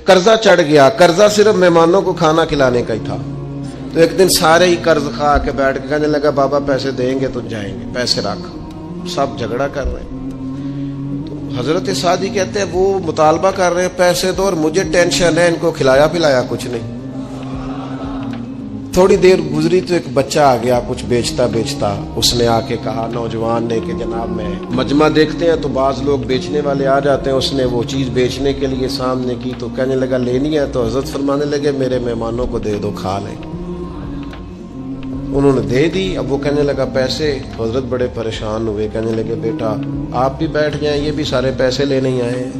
قرضہ چڑھ گیا. قرضہ صرف مہمانوں کو کھانا کھلانے کا ہی تھا. تو ایک دن سارے ہی قرض خواہ کے بیٹھ کے کہنے لگا بابا پیسے دیں گے تو جائیں گے, پیسے رکھ. سب جھگڑا کر رہے ہیں. تو حضرت سعدی کہتے ہیں وہ مطالبہ کر رہے ہیں پیسے دو اور مجھے ٹینشن ہے, ان کو کھلایا پلایا کچھ نہیں. تھوڑی دیر گزری تو ایک بچہ آ گیا کچھ بیچتا بیچتا. اس نے آ کے کہا نوجوان نے کہ جناب میں مجمع دیکھتے ہیں تو بعض لوگ بیچنے والے آ جاتے ہیں. اس نے وہ چیز بیچنے کے لیے سامنے کی تو کہنے لگا لینی ہے. تو حضرت فرمانے لگے میرے مہمانوں کو دے دو, کھا لیں. انہوں نے دے دی. اب وہ کہنے لگا پیسے. تو حضرت بڑے پریشان ہوئے, کہنے لگے بیٹا آپ بھی بیٹھ جائیں, یہ بھی سارے پیسے لینے ہی آئے ہیں,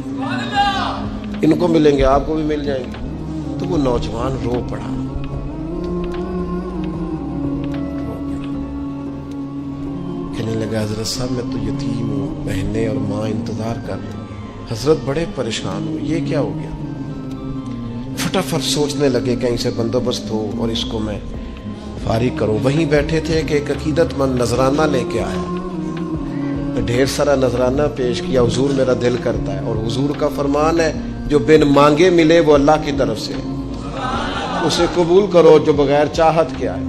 ان کو ملیں گے آپ کو بھی مل جائیں گے. تو وہ نوجوان رو پڑا. کہنے لگا حضرت صاحب میں تو یتیم ہوں, بہنیں اور ماں انتظار کر رہے ہیں. حضرت بڑے پریشان ہوئے, یہ کیا ہو گیا. فٹافٹ سوچنے لگے کہیں سے بندوبست ہو اور اس کو میں فارغ کروں. وہیں بیٹھے تھے کہ ایک عقیدت مند نذرانہ لے کے آیا. ڈھیر سارا نذرانہ پیش کیا. حضور میرا دل کرتا ہے, اور حضور کا فرمان ہے جو بن مانگے ملے وہ اللہ کی طرف سے, اسے قبول کرو جو بغیر چاہت کے آئے.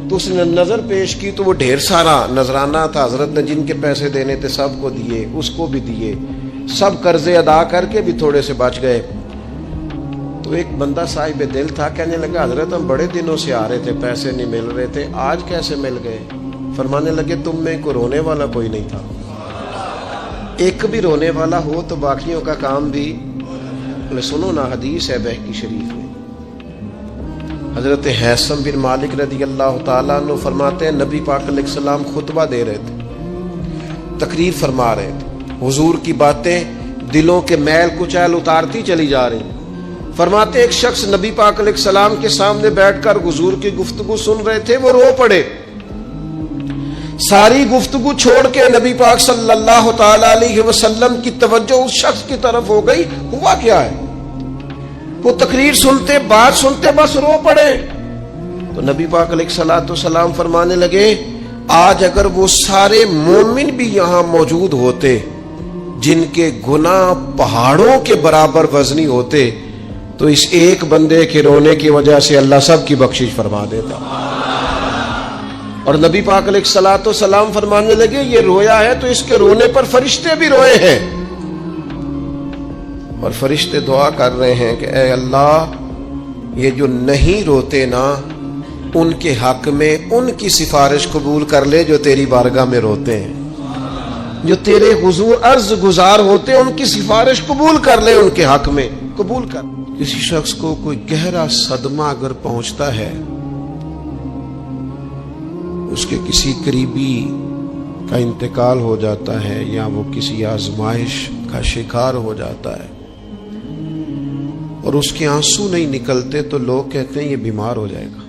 تو اس نے نظر پیش کی تو وہ ڈھیر سارا نذرانہ تھا. حضرت نے جن کے پیسے دینے تھے سب کو دیے, اس کو بھی دیے. سب قرضے ادا کر کے بھی تھوڑے سے بچ گئے. تو ایک بندہ صاحب دل تھا, کہنے لگا حضرت ہم بڑے دنوں سے آ رہے تھے, پیسے نہیں مل رہے تھے, آج کیسے مل گئے. فرمانے لگے تم میں کو رونے والا کوئی نہیں تھا. ایک بھی رونے والا ہو تو باقیوں کا کام بھی. سنو نا, حدیث ہے بہقی شریف میں. حضرت حیثم بن مالک رضی اللہ تعالیٰ عنہ فرماتے ہیں نبی پاک علیہ السلام خطبہ دے رہے تھے, تقریر فرما رہے تھے. حضور کی باتیں دلوں کے میل کچیل اتارتی چلی جا رہی. فرماتے ایک شخص نبی پاک علیہ السلام کے سامنے بیٹھ کر حضور کی گفتگو سن رہے تھے, وہ رو پڑے. ساری گفتگو چھوڑ کے نبی پاک صلی اللہ تعالی علیہ وسلم کی توجہ اس شخص کی طرف ہو گئی. ہوا کیا ہے؟ وہ تقریر سنتے, بات سنتے بس رو پڑے. تو نبی پاک علیہ الصلوۃ والسلام فرمانے لگے آج اگر وہ سارے مومن بھی یہاں موجود ہوتے جن کے گناہ پہاڑوں کے برابر وزنی ہوتے تو اس ایک بندے کے رونے کی وجہ سے اللہ سب کی بخشش فرما دیتا. اور نبی پاک علیہ الصلوۃ والسلام فرمانے لگے یہ رویا ہے تو اس کے رونے پر فرشتے بھی روئے ہیں. اور فرشتے دعا کر رہے ہیں کہ اے اللہ یہ جو نہیں روتے نا ان کے حق میں ان کی سفارش قبول کر لے جو تیری بارگاہ میں روتے ہیں. جو تیرے حضور عرض گزار ہوتے ہیں ان کی سفارش قبول کر لے, ان کے حق میں قبول کر. کسی شخص کو کوئی گہرا صدمہ اگر پہنچتا ہے, اس کے کسی قریبی کا انتقال ہو جاتا ہے یا وہ کسی آزمائش کا شکار ہو جاتا ہے اور اس کے آنسو نہیں نکلتے تو لوگ کہتے ہیں یہ بیمار ہو جائے گا.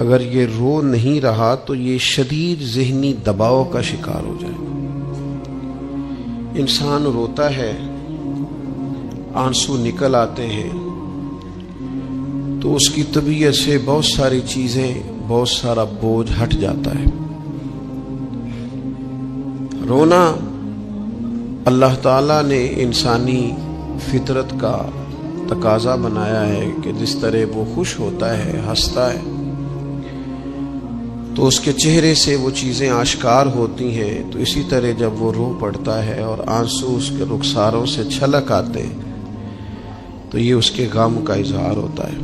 اگر یہ رو نہیں رہا تو یہ شدید ذہنی دباؤ کا شکار ہو جائے گا. انسان روتا ہے, آنسو نکل آتے ہیں تو اس کی طبیعت سے بہت ساری چیزیں, بہت سارا بوجھ ہٹ جاتا ہے. رونا اللہ تعالیٰ نے انسانی فطرت کا تقاضا بنایا ہے کہ جس طرح وہ خوش ہوتا ہے, ہنستا ہے تو اس کے چہرے سے وہ چیزیں آشکار ہوتی ہیں, تو اسی طرح جب وہ رو پڑتا ہے اور آنسو اس کے رخساروں سے چھلک آتے ہیں تو یہ اس کے غم کا اظہار ہوتا ہے.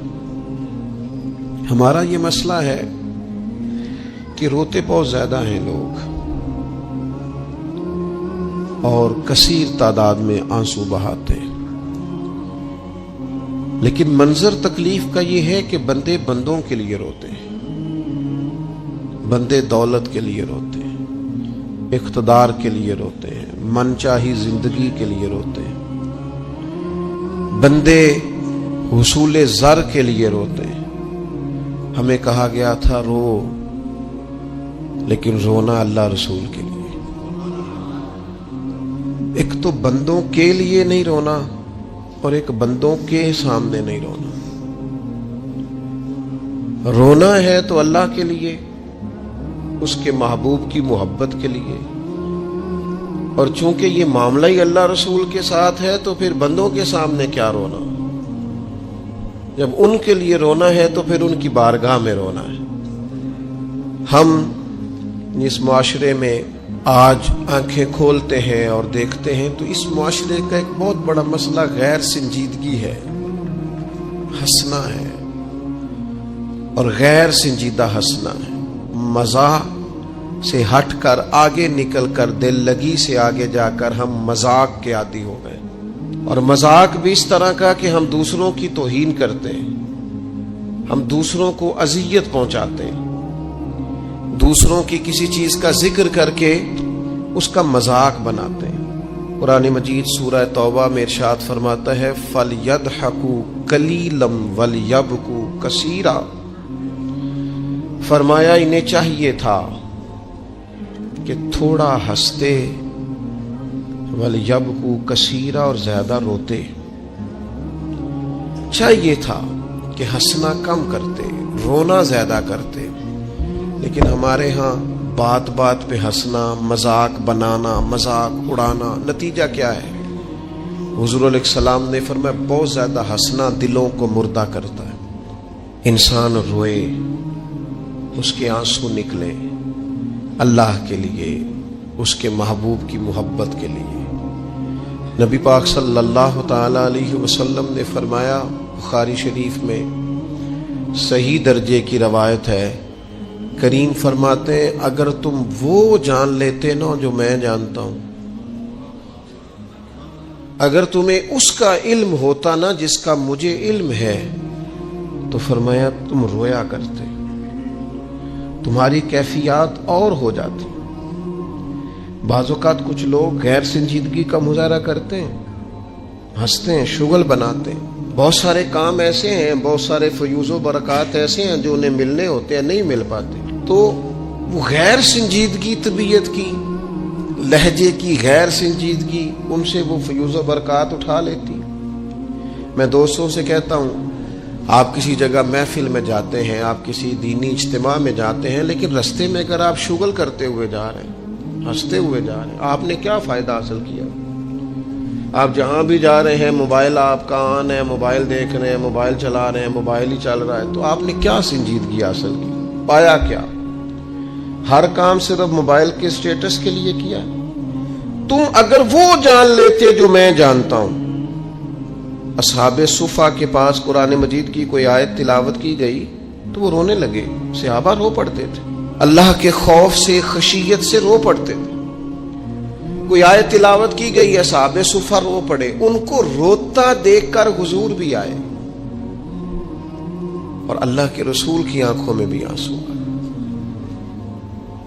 ہمارا یہ مسئلہ ہے کہ روتے بہت زیادہ ہیں لوگ اور کثیر تعداد میں آنسو بہاتے ہیں, لیکن منظر تکلیف کا یہ ہے کہ بندے بندوں کے لیے روتے ہیں, بندے دولت کے لیے روتے ہیں, اقتدار کے لیے روتے ہیں, من چاہی زندگی کے لیے روتے ہیں, بندے حصول زر کے لیے روتے ہیں. ہمیں کہا گیا تھا رو, لیکن رونا اللہ رسول کے لیے. ایک تو بندوں کے لیے نہیں رونا اور ایک بندوں کے سامنے نہیں رونا. رونا ہے تو اللہ کے لیے, اس کے محبوب کی محبت کے لیے, اور چونکہ یہ معاملہ ہی اللہ رسول کے ساتھ ہے تو پھر بندوں کے سامنے کیا رونا؟ جب ان کے لیے رونا ہے تو پھر ان کی بارگاہ میں رونا ہے۔ ہم اس معاشرے میں آج آنکھیں کھولتے ہیں اور دیکھتے ہیں تو اس معاشرے کا ایک بہت بڑا مسئلہ غیر سنجیدگی ہے، ہنسنا ہے، اور غیر سنجیدہ ہنسنا ہے، مزاح سے ہٹ کر آگے نکل کر دل لگی سے آگے جا کر ہم مذاق کے عادی ہو گئے، اور مذاق بھی اس طرح کا کہ ہم دوسروں کی توہین کرتے ہیں، ہم دوسروں کو اذیت پہنچاتے ہیں، دوسروں کی کسی چیز کا ذکر کر کے اس کا مذاق بناتے ہیں۔ قرآن مجید سورہ توبہ میں ارشاد فرماتا ہے فَلْيَضْحَكُوا قَلِيلًا وَلْيَبْكُوا كَثِيرًا، فرمایا انہیں چاہیے تھا کہ تھوڑا ہنستے، وَلْيَبْكُوا كَثِيرًا، اور زیادہ روتے۔ چاہیے تھا کہ ہنسنا کم کرتے، رونا زیادہ کرتے، لیکن ہمارے ہاں بات بات پہ ہنسنا، مذاق بنانا، مذاق اڑانا، نتیجہ کیا ہے؟ حضور علیہ السلام نے فرمایا بہت زیادہ ہنسنا دلوں کو مردہ کرتا ہے۔ انسان روئے، اس کے آنسو نکلے اللہ کے لیے، اس کے محبوب کی محبت کے لیے۔ نبی پاک صلی اللہ تعالی علیہ وسلم نے فرمایا، بخاری شریف میں صحیح درجے کی روایت ہے، کریم فرماتے ہیں اگر تم وہ جان لیتے نا جو میں جانتا ہوں، اگر تمہیں اس کا علم ہوتا نا جس کا مجھے علم ہے، تو فرمایا تم رویا کرتے، تمہاری کیفیات اور ہو جاتی۔ بعض اوقات کچھ لوگ غیر سنجیدگی کا مظاہرہ کرتے ہیں، ہنستے ہیں، شغل بناتے ہیں۔ بہت سارے کام ایسے ہیں، بہت سارے فیوز و برکات ایسے ہیں جو انہیں ملنے ہوتے ہیں، نہیں مل پاتے، تو وہ غیر سنجیدگی طبیعت کی، لہجے کی غیر سنجیدگی، ان سے وہ فیوز و برکات اٹھا لیتی۔ میں دوستوں سے کہتا ہوں، آپ کسی جگہ محفل میں جاتے ہیں، آپ کسی دینی اجتماع میں جاتے ہیں، لیکن رستے میں اگر آپ شغل کرتے ہوئے جا رہے ہیں، ہنستے ہوئے جا رہے ہیں، آپ نے کیا فائدہ حاصل کیا؟ آپ جہاں بھی جا رہے ہیں موبائل آپ کا آن ہے، موبائل دیکھ رہے ہیں، موبائل چلا رہے ہیں، موبائل ہی چل رہا ہے، تو آپ نے کیا سنجیدگی حاصل کی؟ پایا کیا؟ ہر کام صرف موبائل کے سٹیٹس کے لیے کیا؟ تم اگر وہ جان لیتے جو میں جانتا ہوں۔ اصحاب صفا کے پاس قرآن مجید کی کوئی آیت تلاوت کی گئی تو وہ رونے لگے، صحابہ رو پڑتے تھے، اللہ کے خوف سے، خشیت سے رو پڑتے تھے۔ کوئی آیت تلاوت کی گئی، اصحاب صفا رو پڑے، ان کو روتا دیکھ کر حضور بھی آئے، اور اللہ کے رسول کی آنکھوں میں بھی آنسو آئے۔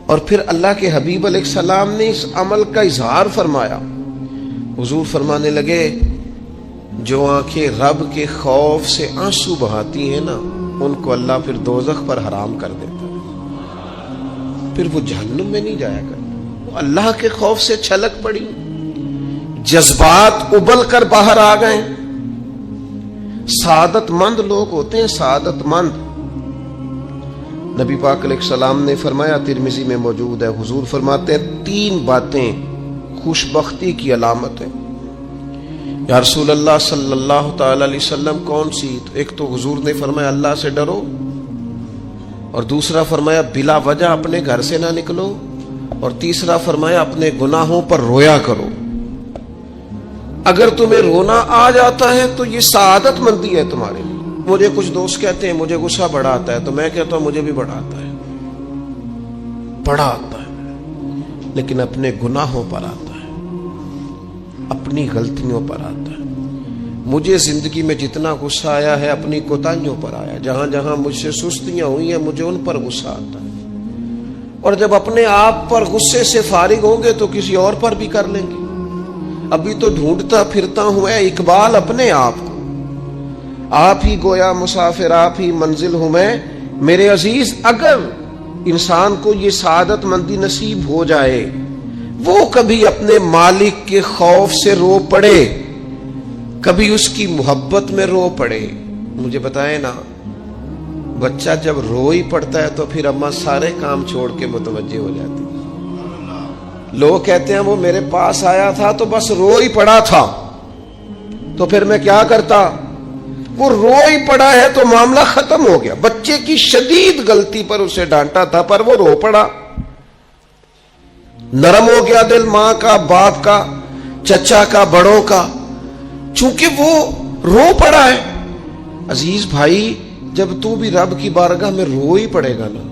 اور پھر اللہ کے حبیب علیہ السلام نے اس عمل کا اظہار فرمایا۔ حضور فرمانے لگے جو آنکھیں رب کے خوف سے آنسو بہاتی ہیں نا، ان کو اللہ پھر دوزخ پر حرام کر دیتا ہے، پھر وہ جہنم میں نہیں جایا کرتا۔ وہ اللہ کے خوف سے چھلک پڑی، جذبات ابل کر باہر آ گئے۔ سعادت مند لوگ ہوتے ہیں، سعادت مند۔ نبی پاک علیہ السلام نے فرمایا، ترمذی میں موجود ہے، حضور فرماتے ہیں 3 باتیں خوش بختی کی علامت ہیں۔ یا رسول اللہ صلی اللہ تعالی علیہ وسلم کون سی؟ تو ایک تو حضور نے فرمایا اللہ سے ڈرو، اور دوسرا فرمایا بلا وجہ اپنے گھر سے نہ نکلو، اور تیسرا فرمایا اپنے گناہوں پر رویا کرو۔ اگر تمہیں رونا آ جاتا ہے تو یہ سعادت مندی ہے تمہارے لیے۔ مجھے کچھ دوست کہتے ہیں مجھے غصہ بڑا آتا ہے، تو میں کہتا ہوں مجھے بھی بڑا آتا ہے، بڑا آتا ہے، لیکن اپنے گناہوں پر آتا ہے، اپنی غلطیوں پر آتا ہے۔ مجھے زندگی میں جتنا غصہ آیا ہے اپنی کوتاہیوں پر آیا، جہاں جہاں مجھ سے سستیاں ہوئی ہیں مجھے ان پر غصہ آتا ہے، اور جب اپنے آپ پر غصے سے فارغ ہوں گے تو کسی اور پر بھی کر لیں گے۔ ابھی تو ڈھونڈتا پھرتا ہوں اے اقبال اپنے آپ کو، آپ ہی گویا مسافر، آپ ہی منزل ہوں میں۔ میرے عزیز، اگر انسان کو یہ سعادت مندی نصیب ہو جائے، وہ کبھی اپنے مالک کے خوف سے رو پڑے، کبھی اس کی محبت میں رو پڑے۔ مجھے بتائیں نا، بچہ جب رو ہی پڑتا ہے تو پھر اماں سارے کام چھوڑ کے متوجہ ہو جاتی، لوگ کہتے ہیں وہ میرے پاس آیا تھا تو بس رو ہی پڑا تھا، تو پھر میں کیا کرتا؟ وہ رو ہی پڑا ہے تو معاملہ ختم ہو گیا. بچے کی شدید غلطی پر اسے ڈانٹا تھا پر وہ رو پڑا، نرم ہو گیا دل ماں کا، باپ کا، چچا کا، بڑوں کا، چونکہ وہ رو پڑا ہے. عزیز بھائی، جب تو بھی رب کی بارگاہ میں رو ہی پڑے گا نا،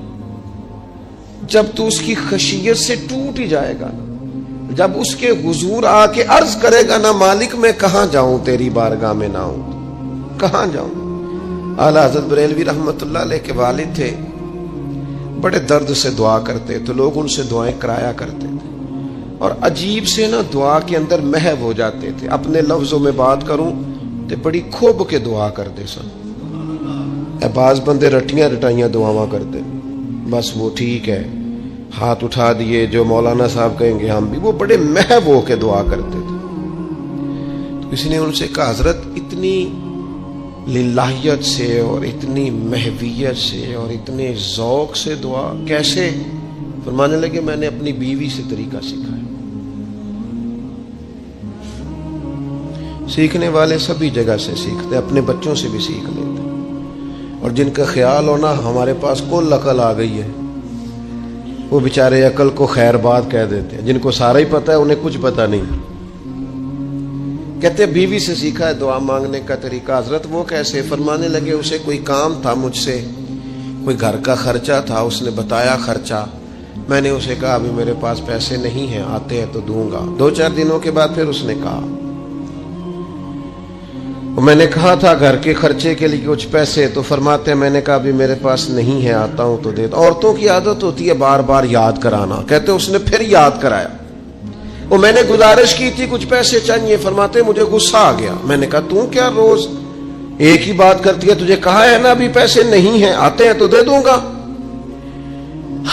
جب تو اس کی خشیت سے ٹوٹ ہی جائے گا نا، جب اس کے حضور آ کے عرض کرے گا نا مالک میں کہاں جاؤں تیری بارگاہ میں نہ ہوں، کہاں جاؤں. اعلیٰ حضرت بریلوی رحمت اللہ علیہ کے والد تھے، بڑے درد سے دعا کرتے تو لوگ ان سے دعائیں کرایا کرتے تھے، اور عجیب سے نا دعا کے اندر محو ہو جاتے تھے. اپنے لفظوں میں بات کروں تو بڑی کھوب کے دعا کرتے سن. بعض بندے رٹیاں رٹائیاں دعاواں کرتے، بس وہ ٹھیک ہے، ہاتھ اٹھا دیے جو مولانا صاحب کہیں گے ہم بھی. وہ بڑے محو ہو کے دعا کرتے تھے. تو کسی نے ان سے کہا حضرت اتنی للہیت سے اور اتنی محویت سے اور اتنے ذوق سے دعا کیسے؟ فرمانے لگے میں نے اپنی بیوی سے طریقہ سیکھا ہے. سیکھنے والے سبھی جگہ سے سیکھتے، اپنے بچوں سے بھی سیکھ لیتے. اور جن کا خیال ہونا ہمارے پاس کل عقل آ گئی ہے، وہ بیچارے عقل کو خیر بات کہہ دیتے ہیں. جن کو سارا ہی پتہ ہے انہیں کچھ پتہ نہیں. کہتے بیوی سے سیکھا ہے دعا مانگنے کا طریقہ. حضرت وہ کیسے؟ فرمانے لگے اسے کوئی کام تھا مجھ سے، کوئی گھر کا خرچہ تھا، اس نے بتایا خرچہ، میں نے اسے کہا ابھی میرے پاس پیسے نہیں ہیں، آتے ہیں تو دوں گا. 2-4 دنوں کے بعد پھر اس نے کہا، میں نے کہا تھا گھر کے خرچے کے لیے کچھ پیسے، تو فرماتے ہیں میں نے کہا ابھی میرے پاس نہیں ہے، آتا ہوں تو دیتا. عورتوں کی عادت ہوتی ہے بار بار یاد کرانا. کہتے اس نے پھر یاد کرایا. وہ میں نے گزارش کی تھی کچھ پیسے چاہیے، فرماتے مجھے غصہ آ گیا. میں نے کہا تو کیا روز ایک ہی بات کرتی ہے، تجھے کہا ہے نا ابھی پیسے نہیں ہیں، آتے ہیں تو دے دوں گا.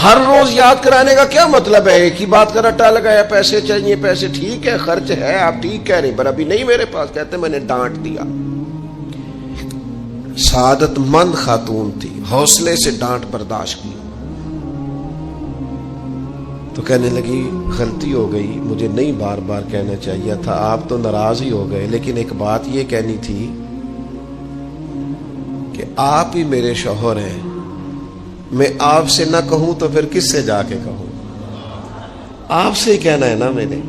ہر روز یاد کرانے کا کیا مطلب ہے؟ ایک ہی بات کا رٹا لگایا، پیسے چاہیے، پیسے ٹھیک ہے، خرچ ہے، آپ ٹھیک کہہ رہی، پر ابھی نہیں میرے پاس. کہتے میں نے ڈانٹ دیا. سعادت مند خاتون تھی، حوصلے سے ڈانٹ برداشت کی. تو کہنے لگی غلطی ہو گئی، مجھے نہیں بار بار کہنا چاہیے تھا، آپ تو ناراض ہی ہو گئے، لیکن ایک بات یہ کہنی تھی کہ آپ ہی میرے شوہر ہیں، میں آپ سے نہ کہوں تو پھر کس سے جا کے کہوں؟ آپ سے ہی کہنا ہے نا، میں نے،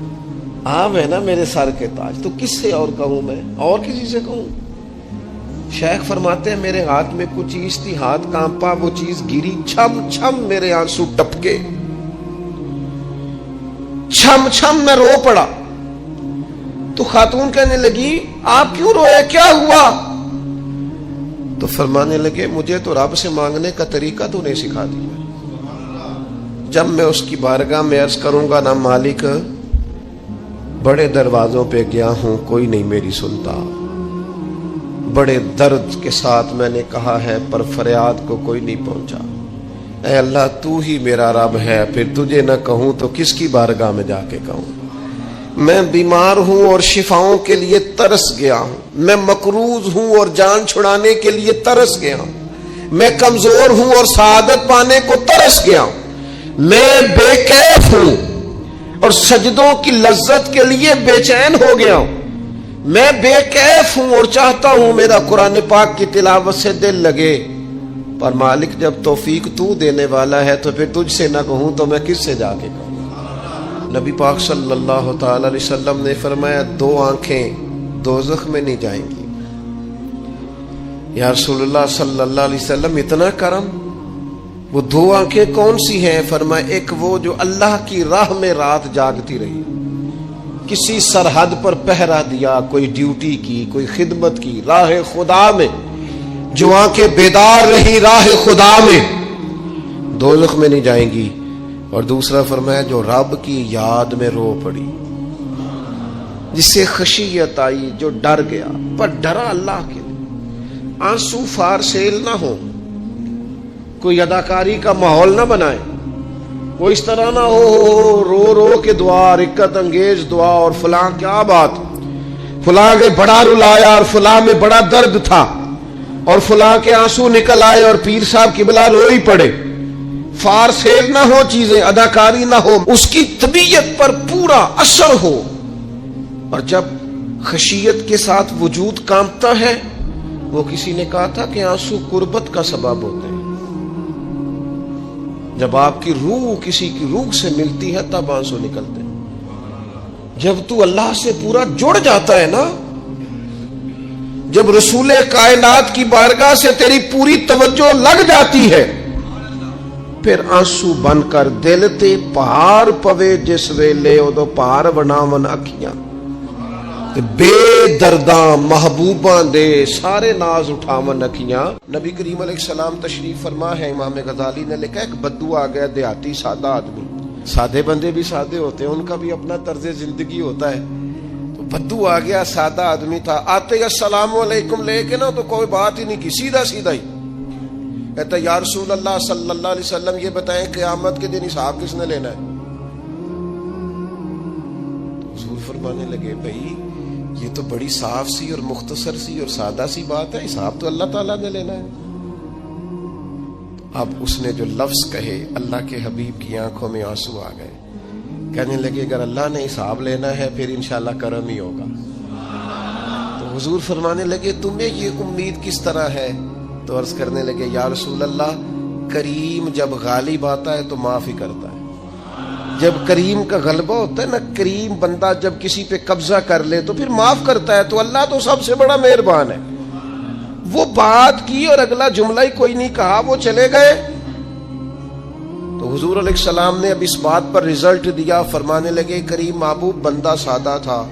آپ ہے نا میرے سر کے تاج، تو کس سے اور کہوں؟ میں اور کسی سے کہوں؟ شیخ فرماتے ہیں میرے ہاتھ میں کچھ چیز تھی، ہاتھ کانپا، وہ چیز گری، چھم چھم میرے آنسو ٹپکے، چھم چھم میں رو پڑا. تو خاتون کہنے لگی آپ کیوں روئے، کیا ہوا؟ تو فرمانے لگے مجھے تو رب سے مانگنے کا طریقہ تو نہیں سکھا دیا. جب میں اس کی بارگاہ میں عرض کروں گا نا مالک بڑے دروازوں پہ گیا ہوں کوئی نہیں میری سنتا، بڑے درد کے ساتھ میں نے کہا ہے پر فریاد کو کوئی نہیں پہنچا، اے اللہ تو ہی میرا رب ہے، پھر تجھے نہ کہوں تو کس کی بارگاہ میں جا کے کہوں؟ میں بیمار ہوں اور شفاؤں کے لیے ترس گیا ہوں، میں مقروض ہوں اور جان چھڑانے کے لیے ترس گیا ہوں، میں کمزور ہوں اور سعادت پانے کو ترس گیا ہوں، میں بے کیف ہوں اور سجدوں کی لذت کے لیے بے چین ہو گیا ہوں، میں بے کیف ہوں اور چاہتا ہوں میرا قرآن پاک کی تلاوت سے دل لگے، پر مالک جب توفیق تو دینے والا ہے تو پھر تجھ سے نہ کہوں تو میں کس سے جا کے کہوں؟ نبی پاک صلی اللہ تعالی علیہ وسلم نے فرمایا 2 آنکھیں دوزخ میں نہیں جائیں گی. یا رسول اللہ صلی اللہ علیہ وسلم اتنا کرم، وہ 2 آنکھیں کون سی ہیں؟ فرمایا ایک وہ جو اللہ کی راہ میں رات جاگتی رہی، کسی سرحد پر پہرا دیا، کوئی ڈیوٹی کی، کوئی خدمت کی راہ خدا میں، جو آنکھیں بیدار رہی راہ خدا میں، دوزخ میں نہیں جائیں گی. اور دوسرا فرمایا جو رب کی یاد میں رو پڑی، جس سے خشیت آئی، جو ڈر گیا، پر ڈرا اللہ کے لیے. آنسو فار سیل نہ ہو، کوئی اداکاری کا ماحول نہ بنائے، وہ اس طرح نہ ہو رو رو کے دعا، رکت انگیز دعا، اور فلاں کیا بات، فلاں کے بڑا رلایا اور فلاں میں بڑا درد تھا اور فلاں کے آنسو نکل آئے اور پیر صاحب قبلہ رو ہی پڑے، فار سیل نہ ہو چیزیں، اداکاری نہ ہو، اس کی طبیعت پر پورا اثر ہو. اور جب خشیت کے ساتھ وجود کانپتا ہے، وہ کسی نے کہا تھا کہ آنسو قربت کا سبب ہوتے ہیں. جب آپ کی روح کسی کی روح سے ملتی ہے تب آنسو نکلتے ہیں. جب تو اللہ سے پورا جڑ جاتا ہے نا، جب رسول کائنات کی بارگاہ سے تیری پوری توجہ لگ جاتی ہے، پھر آنسو بن کر دل تے پہاڑ پوے جس ویلے ادو پہاڑ بناون اکھیاں بے درداں محبوباں دے سارے ناز اٹھاون اکھیاں. نبی کریم علیہ السلام تشریف فرما ہے. امام غزالی نے لکھا ایک بدو آ گیا، دیہاتی سادہ آدمی. سادے بندے بھی سادے ہوتے ہیں، ان کا بھی اپنا طرز زندگی ہوتا ہے. تو بدو آ گیا، سادہ آدمی تھا. آتے ہی السلام علیکم لے کے نا تو کوئی بات ہی نہیں کی، سیدھا سیدھا ہی کہتا یا رسول اللہ صلی اللہ علیہ وسلم یہ بتائیں قیامت کے دن حساب کس نے لینا ہے؟ حضور فرمانے لگے بھائی یہ تو بڑی صاف سی اور مختصر سی اور سادہ سی بات ہے، حساب تو اللہ تعالیٰ نے لینا ہے. اب اس نے جو لفظ کہے اللہ کے حبیب کی آنکھوں میں آنسو آ گئے. کہنے لگے اگر اللہ نے حساب لینا ہے پھر انشاءاللہ کرم ہی ہوگا. تو حضور فرمانے لگے تمہیں یہ امید کس طرح ہے؟ تو عرض کرنے لگے یا رسول اللہ کریم جب غالب آتا ہے تو معاف ہی کرتا ہے. جب کریم کا غلبہ ہوتا ہے نا، کریم بندہ جب کسی پہ قبضہ کر لے تو پھر معاف کرتا ہے. تو اللہ تو سب سے بڑا مہربان ہے. وہ بات کی اور اگلا جملہ ہی کوئی نہیں کہا، وہ چلے گئے. تو حضور علیہ السلام نے اب اس بات پر رزلٹ دیا. فرمانے لگے کریم محبوب بندہ سادہ تھا،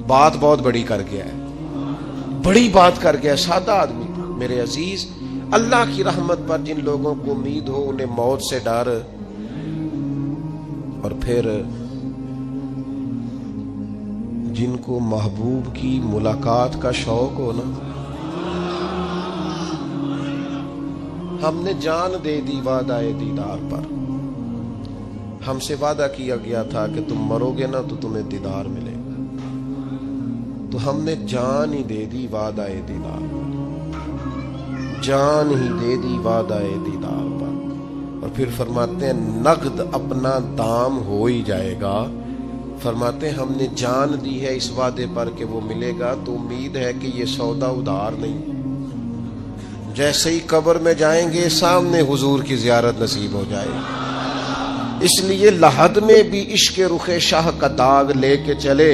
بات بہت بڑی کر گیا ہے، بڑی بات کر گیا. سادہ آدمی تھا. میرے عزیز، اللہ کی رحمت پر جن لوگوں کو امید ہو انہیں موت سے ڈر اور پھر جن کو محبوب کی ملاقات کا شوق ہو نا، ہم نے جان دے دی وعدہ دیدار پر. ہم سے وعدہ کیا گیا تھا کہ تم مرو گے نا تو تمہیں دیدار ملے گا، تو ہم نے جان ہی دے دی وعدہ دیدار پر، جان ہی دے دی وعدہ دیدار پر. اور پھر فرماتے ہیں نقد اپنا دام ہو ہی جائے گا. فرماتے ہیں ہم نے جان دی ہے اس وعدے پر کہ وہ ملے گا، تو امید ہے کہ یہ سودا ادھار نہیں. جیسے ہی قبر میں جائیں گے سامنے حضور کی زیارت نصیب ہو جائے گی. اس لیے لحد میں بھی عشق رخ شاہ کا داغ لے کے چلے.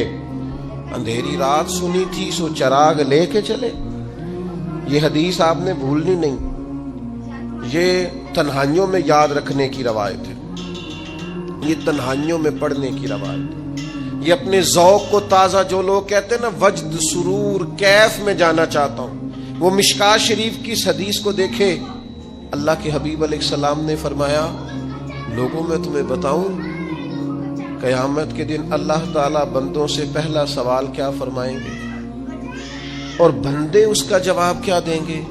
اندھیری رات سنی تھی سو چراغ لے کے چلے. یہ حدیث آپ نے بھولنی نہیں. یہ تنہائیوں میں یاد رکھنے کی روایت ہے، یہ تنہائیوں میں پڑھنے کی روایت ہے. یہ اپنے ذوق کو تازہ، جو لوگ کہتے ہیں نا وجد سرور کیف میں جانا چاہتا ہوں، وہ مشکات شریف کی اس حدیث کو دیکھے. اللہ کے حبیب علیہ السلام نے فرمایا لوگوں میں تمہیں بتاؤں قیامت کے دن اللہ تعالیٰ بندوں سے پہلا سوال کیا فرمائیں گے اور بندے اس کا جواب کیا دیں گے؟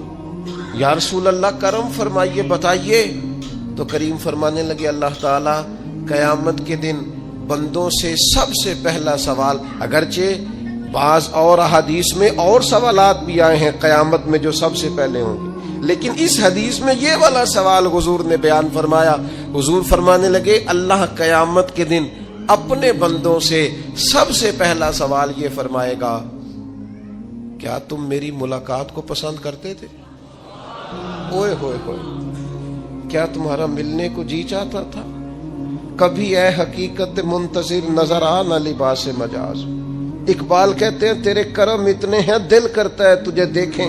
یا رسول اللہ کرم فرمائیے، بتائیے. تو کریم فرمانے لگے اللہ تعالیٰ قیامت کے دن بندوں سے سب سے پہلا سوال، اگرچہ بعض اور احادیث میں اور سوالات بھی آئے ہیں قیامت میں جو سب سے پہلے ہوں گے، لیکن اس حدیث میں یہ والا سوال حضور نے بیان فرمایا. حضور فرمانے لگے اللہ قیامت کے دن اپنے بندوں سے سب سے پہلا سوال یہ فرمائے گا کیا تم میری ملاقات کو پسند کرتے تھے؟ اوئے ہوئے ہوئے، کیا تمہارا ملنے کو جی چاہتا تھا؟ کبھی اے حقیقت منتظر نظر آ نہ لباس مجاز. اقبال کہتے ہیں تیرے کرم اتنے ہیں دل کرتا ہے تجھے دیکھیں.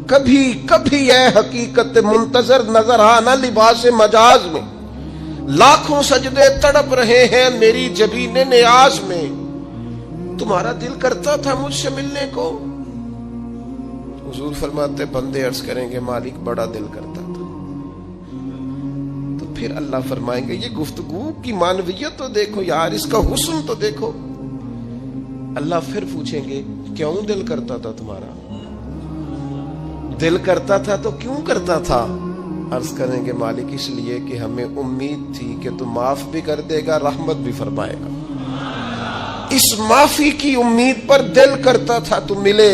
کبھی کبھی اے حقیقت منتظر نظر آ نہ لباس مجاز میں. لاکھوں سجدے تڑپ رہے ہیں میری جبین نیاز میں. تمہارا دل کرتا تھا مجھ سے ملنے کو؟ حضور فرماتے بندے عرض کریں گے مالک بڑا دل کرتا تھا. تو پھر اللہ فرمائیں گے یہ گفتگو کی معنویت تو دیکھو یار، اس کا حسن تو دیکھو. اللہ پھر پوچھیں گے کیوں دل کرتا تھا تمہارا؟ دل کرتا تھا تو کیوں کرتا تھا؟ عرض کریں گے مالک اس لیے کہ ہمیں امید تھی کہ تو معاف بھی کر دے گا، رحمت بھی فرمائے گا. اس معافی کی امید پر دل کرتا تھا تو ملے.